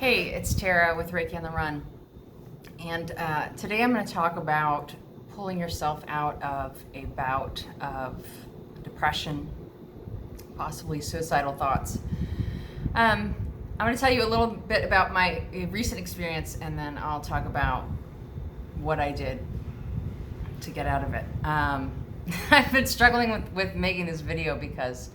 Hey, it's Tara with Reiki on the Run. And today I'm going to talk about pulling yourself out of a bout of depression, possibly suicidal thoughts. I'm going to tell you a little bit about my recent experience, and then I'll talk about what I did to get out of it. I've been struggling with making this video because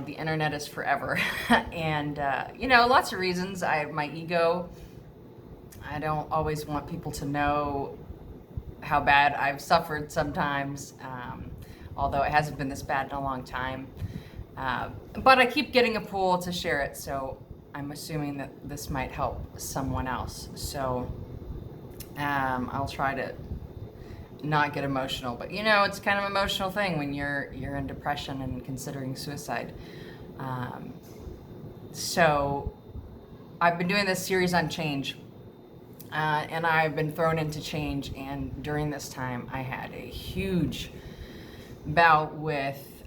the internet is forever. And, lots of reasons. My ego, I don't always want people to know how bad I've suffered sometimes, although it hasn't been this bad in a long time. But I keep getting a pull to share it, so I'm assuming that this might help someone else. So I'll try to not get emotional, but it's kind of an emotional thing when you're in depression and considering suicide. So I've been doing this series on change, and I've been thrown into change, and during this time I had a huge bout with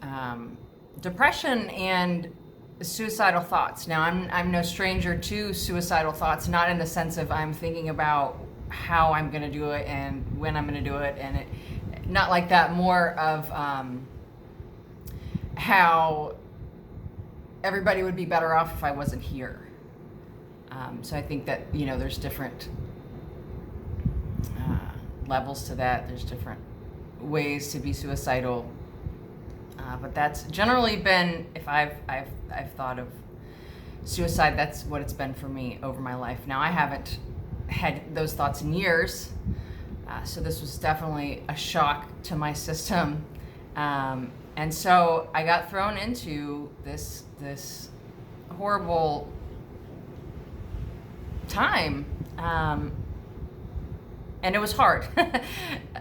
depression and suicidal thoughts. Now I'm no stranger to suicidal thoughts, not in the sense of I'm thinking about how I'm going to do it and when I'm going to do it, and not like that, more of how everybody would be better off if I wasn't here. So I think that there's different levels to that. There's different ways to be suicidal, but that's generally been, if I've thought of suicide, that's what it's been for me over my life. Now I haven't had those thoughts in years, so this was definitely a shock to my system, and so I got thrown into this horrible time, and it was hard.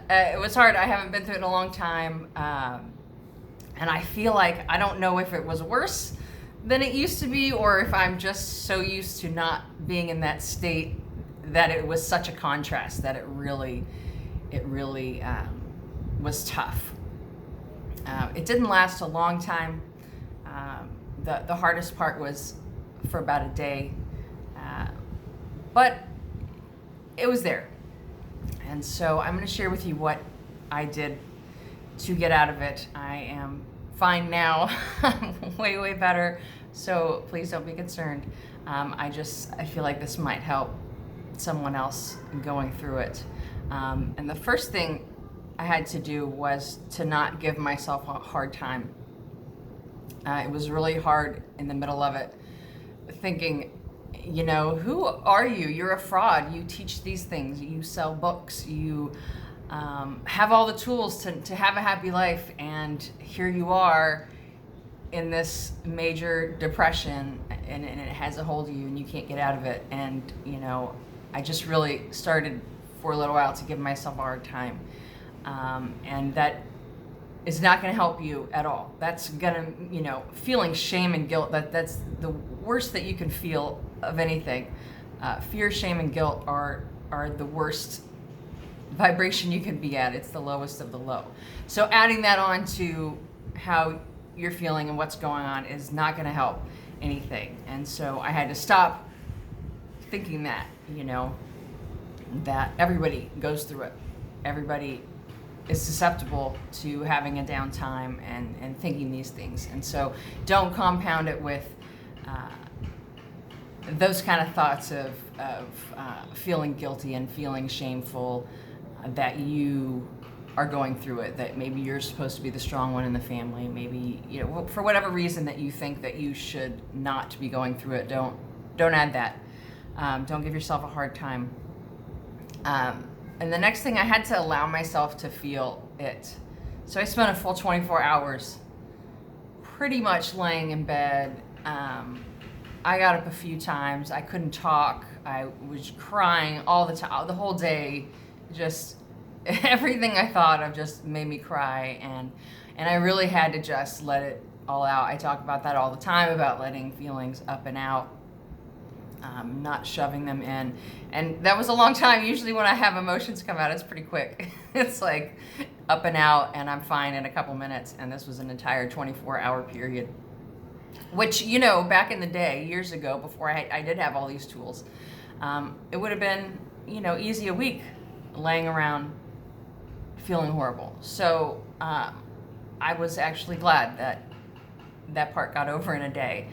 It was hard. I haven't been through it in a long time, and I feel like I don't know if it was worse than it used to be, or if I'm just so used to not being in that state that it was such a contrast that it really was tough. It didn't last a long time. The hardest part was for about a day, but it was there. And so I'm going to share with you what I did to get out of it. I am fine now, way better. So please don't be concerned. I feel like this might help someone else going through it. And the first thing I had to do was to not give myself a hard time. It was really hard in the middle of it, thinking, who are you? You're a fraud. You teach these things. You sell books. You have all the tools to have a happy life. And here you are in this major depression, and it has a hold of you, and you can't get out of it. And, I just really started for a little while to give myself a hard time. And that is not going to help you at all. That's going to, feeling shame and guilt, that's the worst that you can feel of anything. Fear, shame, and guilt are the worst vibration you can be at. It's the lowest of the low. So adding that on to how you're feeling and what's going on is not going to help anything. And so I had to stop thinking that, that everybody goes through it. Everybody is susceptible to having a downtime and thinking these things. And so don't compound it with those kind of thoughts of feeling guilty and feeling shameful that you are going through it, that maybe you're supposed to be the strong one in the family. Maybe, for whatever reason that you think that you should not be going through it, don't add that. Don't give yourself a hard time. And the next thing, I had to allow myself to feel it. So I spent a full 24 hours pretty much laying in bed. I got up a few times. I couldn't talk. I was crying all the time, the whole day. Just everything I thought of just made me cry. And I really had to just let it all out. I talk about that all the time, about letting feelings up and out. Not shoving them in. And that was a long time. Usually when I have emotions come out, it's pretty quick. It's like up and out, and I'm fine in a couple minutes. And this was an entire 24-hour period. which, back in the day, years ago, before I did have all these tools, it would have been, easy a week laying around feeling horrible. So I was actually glad that part got over in a day.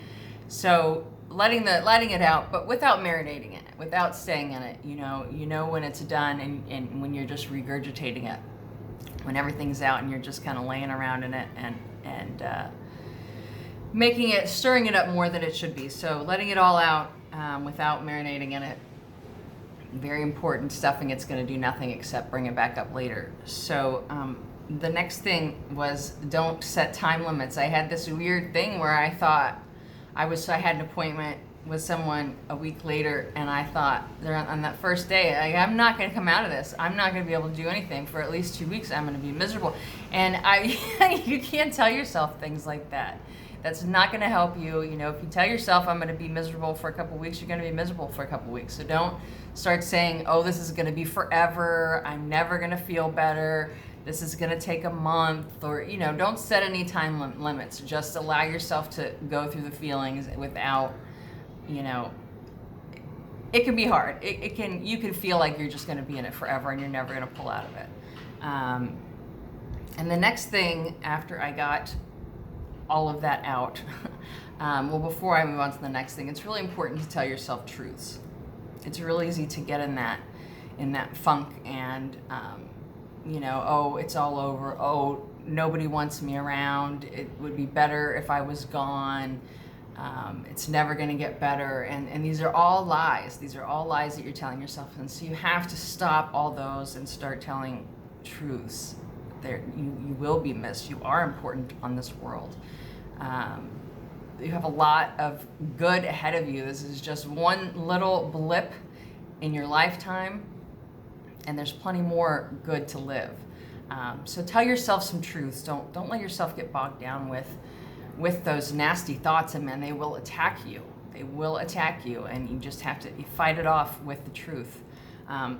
So letting it out, but without marinating in it, without staying in it. You know when it's done, and when you're just regurgitating it, when everything's out and you're just kind of laying around in it and stirring it up more than it should be. So letting it all out without marinating in it. Very important. Stuffing it's going to do nothing except bring it back up later. So the next thing was, don't set time limits. I had this weird thing where I thought I had an appointment with someone a week later, and I thought on that first day, I'm not going to come out of this. I'm not going to be able to do anything for at least 2 weeks. I'm going to be miserable. And you can't tell yourself things like that. That's not going to help you. If you tell yourself I'm going to be miserable for a couple weeks, you're going to be miserable for a couple weeks. So don't start saying, oh, this is going to be forever. I'm never going to feel better. This is going to take a month, or, don't set any time limits. Just allow yourself to go through the feelings without, it can be hard. You can feel like you're just going to be in it forever and you're never going to pull out of it. And the next thing after I got all of that out, before I move on to the next thing, it's really important to tell yourself truths. It's real easy to get in that funk and, oh, it's all over. Oh, nobody wants me around. It would be better if I was gone. It's never going to get better. And these are all lies. These are all lies that you're telling yourself. And so you have to stop all those and start telling truths. You will be missed. You are important on this world. You have a lot of good ahead of you. This is just one little blip in your lifetime, and there's plenty more good to live. So tell yourself some truths. Don't let yourself get bogged down with those nasty thoughts, and man, they will attack you. They will attack you, and you just have to fight it off with the truth.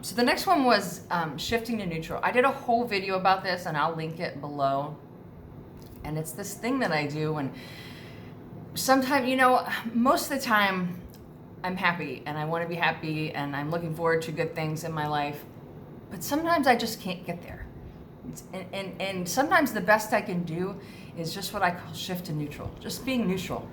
So the next one was shifting to neutral. I did a whole video about this, and I'll link it below. And it's this thing that I do, and sometimes, most of the time I'm happy and I want to be happy and I'm looking forward to good things in my life, but sometimes I just can't get there. And sometimes the best I can do is just what I call shift to neutral, just being neutral,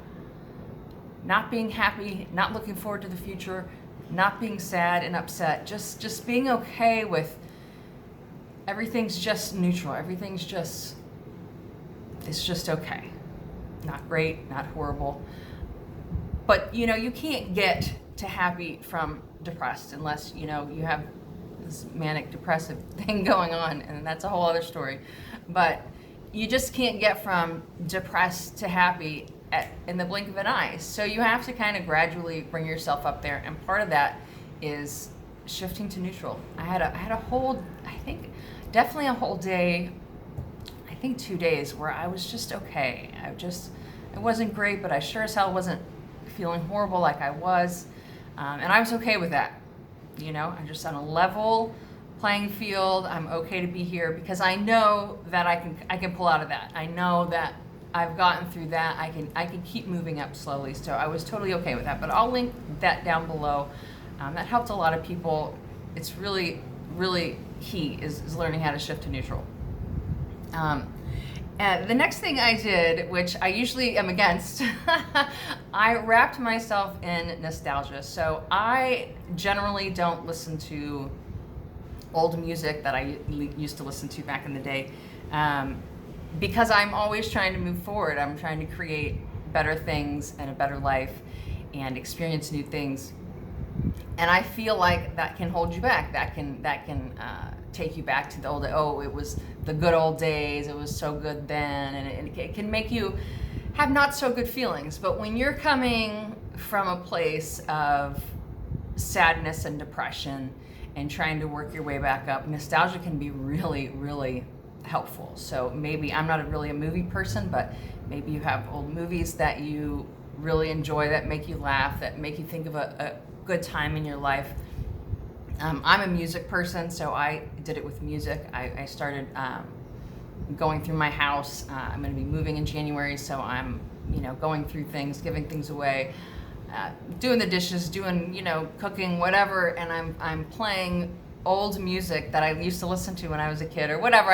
not being happy, not looking forward to the future, not being sad and upset, just being okay with everything's just neutral. It's just okay. Not great, not horrible. But, you can't get to happy from depressed unless, you have this manic depressive thing going on, and that's a whole other story. But you just can't get from depressed to happy in the blink of an eye. So you have to kind of gradually bring yourself up there, and part of that is shifting to neutral. I had a whole, definitely a whole day, 2 days where I was just okay. It wasn't great, but I sure as hell wasn't feeling horrible like I was. And I was okay with that. I'm just on a level playing field. I'm okay to be here because I know that I can pull out of that. I know that I've gotten through that. I can keep moving up slowly. So I was totally okay with that. But I'll link that down below. That helped a lot of people. It's really, really key is learning how to shift to neutral. And the next thing I did, which I usually am against, I wrapped myself in nostalgia. So I generally don't listen to old music that I used to listen to back in the day, because I'm always trying to move forward. I'm trying to create better things and a better life and experience new things. And I feel like that can hold you back. That can take you back to the old, it was the good old days, it was so good then, and it can make you have not so good feelings. But when you're coming from a place of sadness and depression and trying to work your way back up, nostalgia can be really, really helpful. So maybe, I'm not really a movie person, but maybe you have old movies that you really enjoy, that make you laugh, that make you think of a good time in your life. I'm a music person, so I did it with music. I started going through my house. I'm going to be moving in January, so I'm going through things, giving things away, doing the dishes, doing, cooking, whatever, and I'm playing old music that I used to listen to when I was a kid or whatever.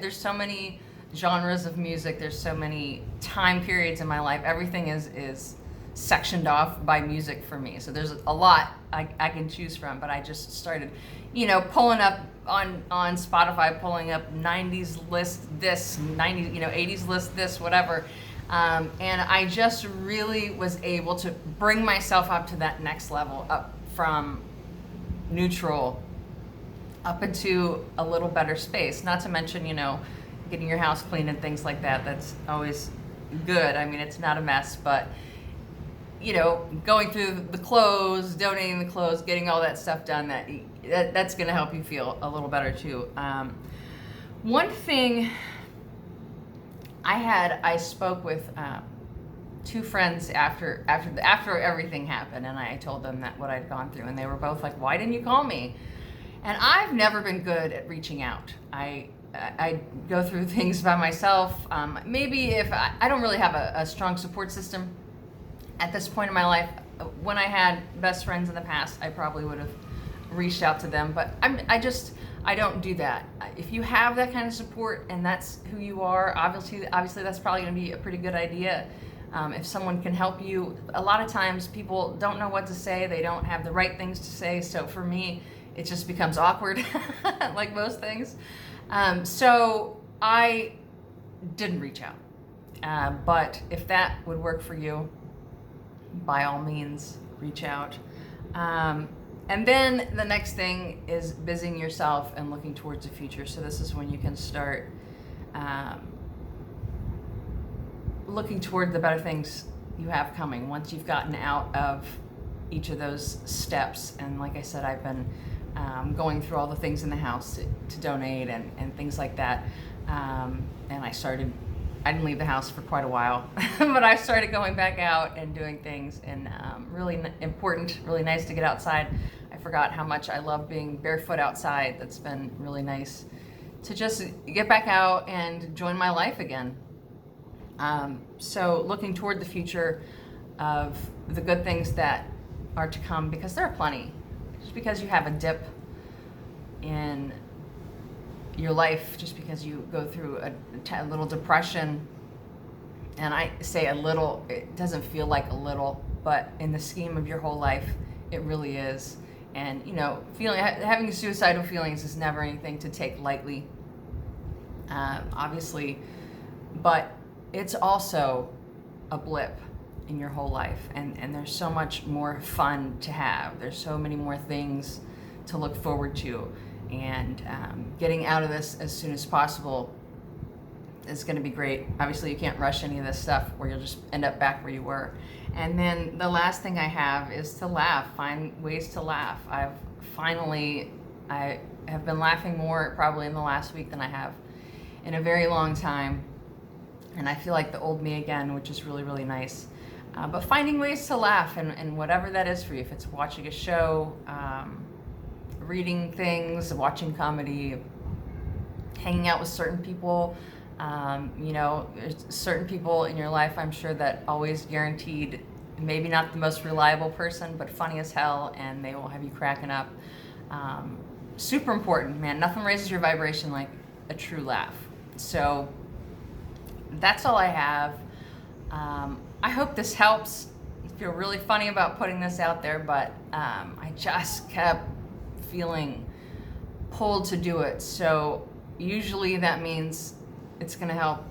There's so many genres of music. There's so many time periods in my life. Everything is sectioned off by music for me. So there's a lot I can choose from, but I just started, pulling up on Spotify, pulling up 90s list this, 90s, 80s list this, whatever. And I just really was able to bring myself up to that next level, up from neutral up into a little better space. Not to mention, getting your house clean and things like that. That's always good. I mean, it's not a mess, but going through the clothes, donating the clothes, getting all that stuff done, that's going to help you feel a little better too. One thing I spoke with two friends after everything happened, and I told them that what I'd gone through, and they were both like, "Why didn't you call me?" And I've never been good at reaching out. I go through things by myself. Maybe if I don't really have a strong support system at this point in my life. When I had best friends in the past, I probably would have reached out to them, but I don't do that. If you have that kind of support and that's who you are, obviously that's probably going to be a pretty good idea. If someone can help you, a lot of times people don't know what to say. They don't have the right things to say. So for me, it just becomes awkward, like most things. So I didn't reach out. But if that would work for you, by all means, reach out. And then the next thing is busying yourself and looking towards the future. So this is when you can start looking toward the better things you have coming once you've gotten out of each of those steps. And like I said, I've been going through all the things in the house to donate and things like that. And I didn't leave the house for quite a while, but I started going back out and doing things, and really important, really nice to get outside. I forgot how much I love being barefoot outside. That's been really nice to just get back out and join my life again. So looking toward the future of the good things that are to come, because there are plenty. Just because you have a dip in your life, just because you go through a little depression, and I say a little, it doesn't feel like a little, but in the scheme of your whole life, it really is. And having suicidal feelings is never anything to take lightly, obviously, but it's also a blip in your whole life, and there's so much more fun to have. There's so many more things to look forward to. And getting out of this as soon as possible is going to be great. Obviously, you can't rush any of this stuff, or you'll just end up back where you were. And then the last thing I have is to laugh. Find ways to laugh. I have been laughing more probably in the last week than I have in a very long time. And I feel like the old me again, which is really, really nice. But finding ways to laugh, and whatever that is for you, if it's watching a show, reading things, watching comedy, hanging out with certain people. There's certain people in your life, I'm sure, that always guaranteed, maybe not the most reliable person, but funny as hell, and they will have you cracking up. Super important, man. Nothing raises your vibration like a true laugh. So that's all I have. I hope this helps. I feel really funny about putting this out there, but I just kept feeling pulled to do it. So usually that means it's going to help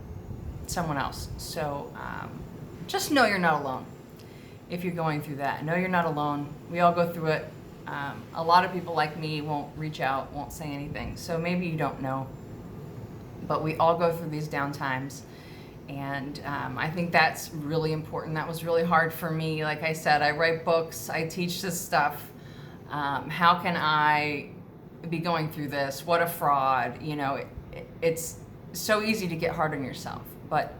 someone else. So just know you're not alone if you're going through that. Know you're not alone. We all go through it. A lot of people like me won't reach out, won't say anything. So maybe you don't know, but we all go through these down times. And I think that's really important. That was really hard for me. Like I said, I write books, I teach this stuff. How can I be going through this? What a fraud. It's so easy to get hard on yourself, but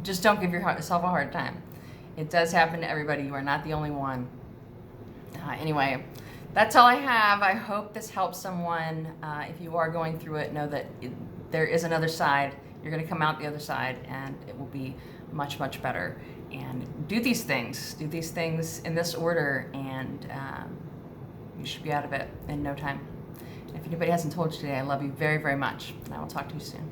just don't give yourself a hard time. It does happen to everybody. You are not the only one. Anyway, that's all I have. I hope this helps someone. If you are going through it, know that there is another side. You're going to come out the other side, and it will be much, much better. And do these things in this order, and you should be out of it in no time. If anybody hasn't told you today, I love you very, very much, and I will talk to you soon.